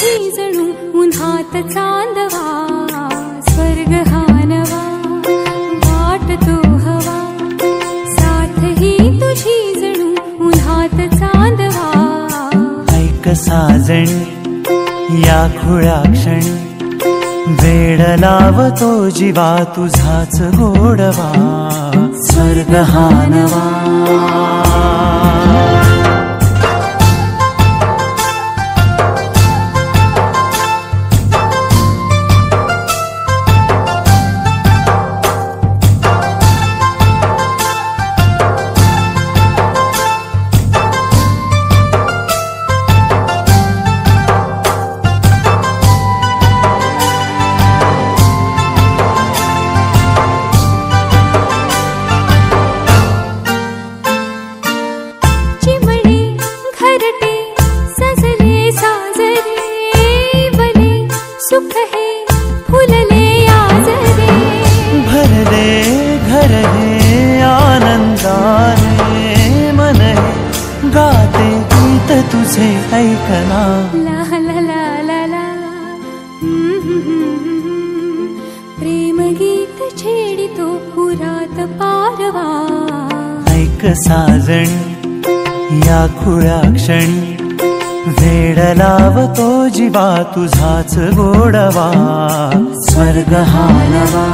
तुझी जणू उन्हात चांदवा, स्वर्ग हा नवा वाटतो हवा, साथ ही तुझी जणू उन्हात चांदवा। ऐक साजणी या खुळ्या क्षणी, वेड लावतो जीवा तुझाच गोडवा, स्वर्ग हा नवा। सुख है फुलले आजरे, भरले घर हे आनंदाने, मन हे गाते गीत तुझे ऐकना, ला ला ला ला ला। प्रेम गीत छेडितो पुरात पारवा। ऐक साजणी या खुळ्या क्षणी, वेड लावतो जीवा तुझाच गोडवा, स्वर्ग हा नवा।